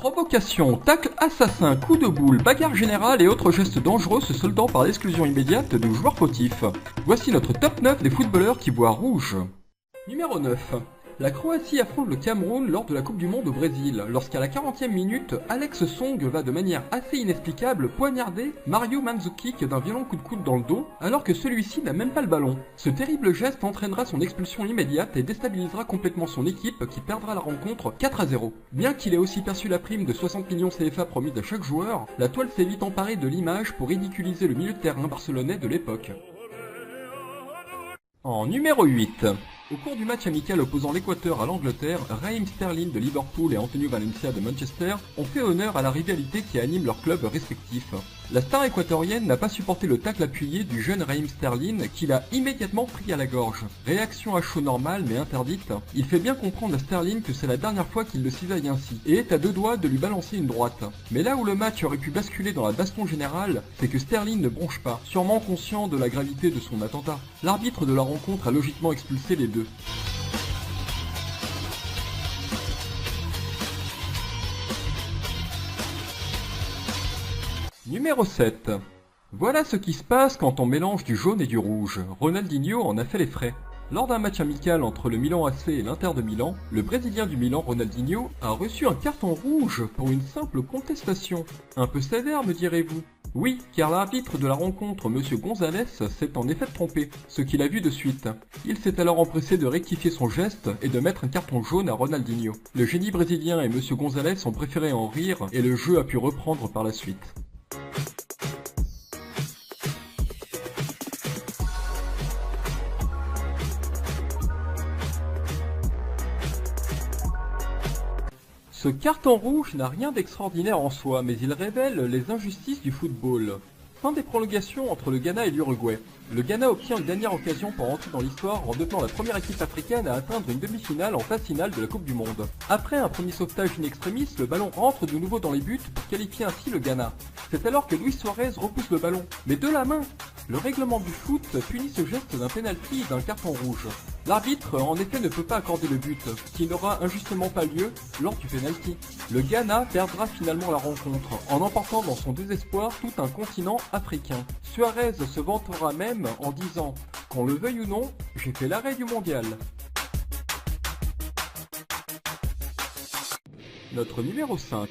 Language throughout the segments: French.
Provocation, tacle assassin, coup de boule, bagarre générale et autres gestes dangereux se soldant par l'exclusion immédiate de joueurs fautifs. Voici notre top 9 des footballeurs qui voient rouge. Numéro 9. La Croatie affronte le Cameroun lors de la Coupe du Monde au Brésil, lorsqu'à la 40e minute, Alex Song va de manière assez inexplicable poignarder Mario Mandzukic d'un violent coup de coude dans le dos, alors que celui-ci n'a même pas le ballon. Ce terrible geste entraînera son expulsion immédiate et déstabilisera complètement son équipe qui perdra la rencontre 4-0. Bien qu'il ait aussi perçu la prime de 60 millions CFA promise à chaque joueur, la toile s'est vite emparée de l'image pour ridiculiser le milieu de terrain barcelonais de l'époque. En numéro 8. Au cours du match amical opposant l'Équateur à l'Angleterre, Raheem Sterling de Liverpool et Antonio Valencia de Manchester ont fait honneur à la rivalité qui anime leurs clubs respectifs. La star équatorienne n'a pas supporté le tacle appuyé du jeune Raheem Sterling qui l'a immédiatement pris à la gorge. Réaction à chaud normale mais interdite, il fait bien comprendre à Sterling que c'est la dernière fois qu'il le cisaille ainsi et est à deux doigts de lui balancer une droite. Mais là où le match aurait pu basculer dans la baston générale, c'est que Sterling ne bronche pas, sûrement conscient de la gravité de son attentat. L'arbitre de la rencontre a logiquement expulsé les deux. Numéro 7. Voilà ce qui se passe quand on mélange du jaune et du rouge. Ronaldinho en a fait les frais. Lors d'un match amical entre le Milan AC et l'Inter de Milan, le Brésilien du Milan Ronaldinho a reçu un carton rouge pour une simple contestation. Un peu sévère me direz-vous? Oui, car l'arbitre de la rencontre, M. Gonzalez, s'est en effet trompé, ce qu'il a vu de suite. Il s'est alors empressé de rectifier son geste et de mettre un carton jaune à Ronaldinho. Le génie brésilien et M. Gonzalez ont préféré en rire et le jeu a pu reprendre par la suite. Ce carton rouge n'a rien d'extraordinaire en soi, mais il révèle les injustices du football. Fin des prolongations entre le Ghana et l'Uruguay. Le Ghana obtient une dernière occasion pour entrer dans l'histoire en devenant la première équipe africaine à atteindre une demi-finale en phase finale de la Coupe du Monde. Après un premier sauvetage in extremis, le ballon rentre de nouveau dans les buts pour qualifier ainsi le Ghana. C'est alors que Luis Suarez repousse le ballon, mais de la main. Le règlement du foot punit ce geste d'un penalty et d'un carton rouge. L'arbitre en effet ne peut pas accorder le but, qui n'aura injustement pas lieu lors du penalty. Le Ghana perdra finalement la rencontre, en emportant dans son désespoir tout un continent africain. Suarez se vantera même en disant « Qu'on le veuille ou non, j'ai fait l'arrêt du mondial ». Notre numéro 5.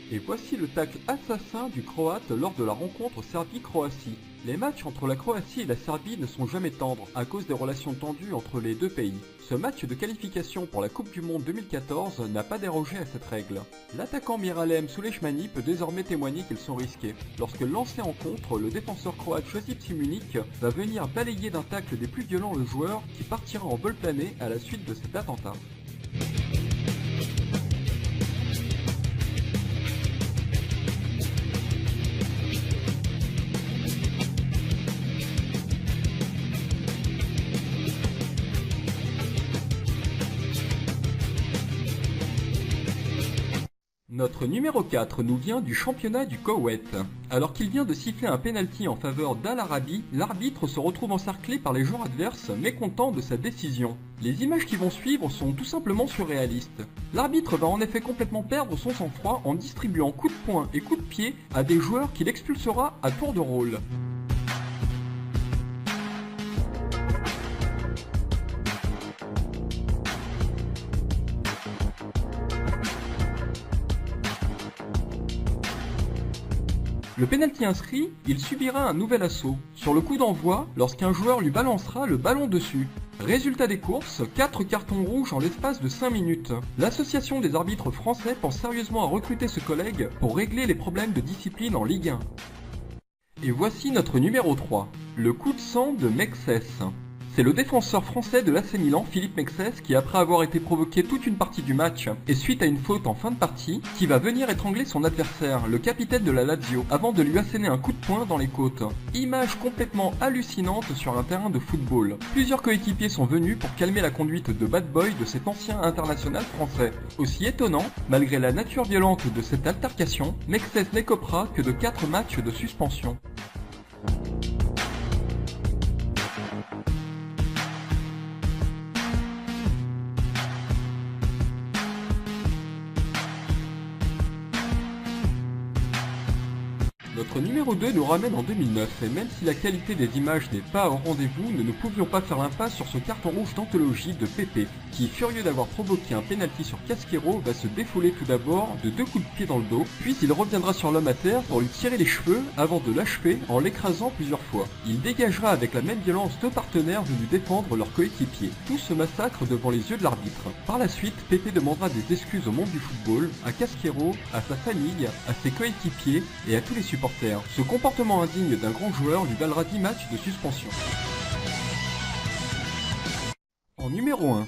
Et voici le tacle assassin du Croate lors de la rencontre Serbie-Croatie. Les matchs entre la Croatie et la Serbie ne sont jamais tendres à cause des relations tendues entre les deux pays. Ce match de qualification pour la Coupe du Monde 2014 n'a pas dérogé à cette règle. L'attaquant Miralem Sulejmani peut désormais témoigner qu'ils sont risqués. Lorsque lancé en contre, le défenseur croate Josip Simunic va venir balayer d'un tacle des plus violents le joueur qui partira en vol plané à la suite de cet attentat. Notre numéro 4 nous vient du championnat du Koweït. Alors qu'il vient de siffler un penalty en faveur d'Al Arabi, l'arbitre se retrouve encerclé par les joueurs adverses, mécontents de sa décision. Les images qui vont suivre sont tout simplement surréalistes. L'arbitre va en effet complètement perdre son sang-froid en distribuant coups de poing et coups de pied à des joueurs qu'il expulsera à tour de rôle. Le penalty inscrit, il subira un nouvel assaut, sur le coup d'envoi, lorsqu'un joueur lui balancera le ballon dessus. Résultat des courses, 4 cartons rouges en l'espace de 5 minutes. L'association des arbitres français pense sérieusement à recruter ce collègue pour régler les problèmes de discipline en Ligue 1. Et voici notre numéro 3, le coup de sang de Mexès. C'est le défenseur français de l'AC Milan, Philippe Mexès, qui après avoir été provoqué toute une partie du match et suite à une faute en fin de partie, qui va venir étrangler son adversaire, le capitaine de la Lazio, avant de lui asséner un coup de poing dans les côtes. Image complètement hallucinante sur un terrain de football. Plusieurs coéquipiers sont venus pour calmer la conduite de bad boy de cet ancien international français. Aussi étonnant, malgré la nature violente de cette altercation, Mexès n'écopera que de 4 matchs de suspension. Notre numéro 2 nous ramène en 2009 et même si la qualité des images n'est pas au rendez-vous, nous ne pouvions pas faire l'impasse sur ce carton rouge d'anthologie de Pepe, qui, furieux d'avoir provoqué un pénalty sur Casquero, va se défouler tout d'abord de 2 coups de pied dans le dos, puis il reviendra sur l'homme à terre pour lui tirer les cheveux avant de l'achever en l'écrasant plusieurs fois. Il dégagera avec la même violence 2 partenaires venus défendre leur coéquipier. Tout se massacre devant les yeux de l'arbitre. Par la suite, Pepe demandera des excuses au monde du football, à Casquero, à sa famille, à ses coéquipiers et à tous les supporters. Ce comportement indigne d'un grand joueur lui valera 10 matchs de suspension. En numéro 1,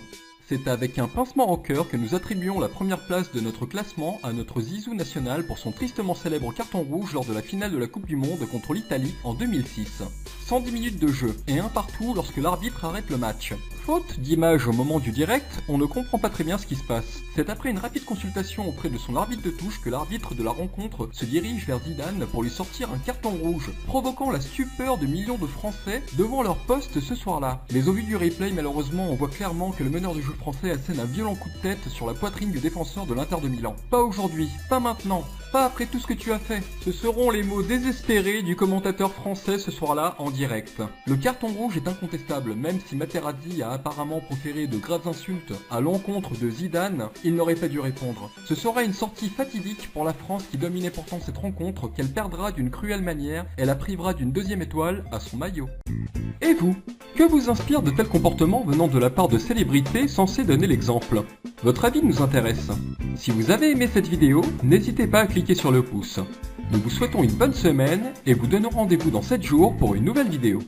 c'est avec un pincement au cœur que nous attribuons la première place de notre classement à notre Zizou national pour son tristement célèbre carton rouge lors de la finale de la Coupe du Monde contre l'Italie en 2006. 110 minutes de jeu et un partout lorsque l'arbitre arrête le match. Faute d'image au moment du direct, on ne comprend pas très bien ce qui se passe. C'est après une rapide consultation auprès de son arbitre de touche que l'arbitre de la rencontre se dirige vers Zidane pour lui sortir un carton rouge, provoquant la stupeur de millions de Français devant leur poste ce soir-là. Mais au vu du replay, malheureusement, on voit clairement que le meneur du jeu français assène un violent coup de tête sur la poitrine du défenseur de l'Inter de Milan. Pas aujourd'hui, pas maintenant, pas après tout ce que tu as fait. Ce seront les mots désespérés du commentateur français ce soir-là en direct. Le carton rouge est incontestable, même si Materazzi a apparemment proféré de graves insultes à l'encontre de Zidane, il n'aurait pas dû répondre. Ce sera une sortie fatidique pour la France qui dominait pourtant cette rencontre, qu'elle perdra d'une cruelle manière et la privera d'une 2e étoile à son maillot. Et vous? Que vous inspire de tels comportements venant de la part de célébrités censées donner l'exemple? Votre avis nous intéresse. Si vous avez aimé cette vidéo, n'hésitez pas à cliquer sur le pouce. Nous vous souhaitons une bonne semaine et vous donnons rendez-vous dans 7 jours pour une nouvelle vidéo.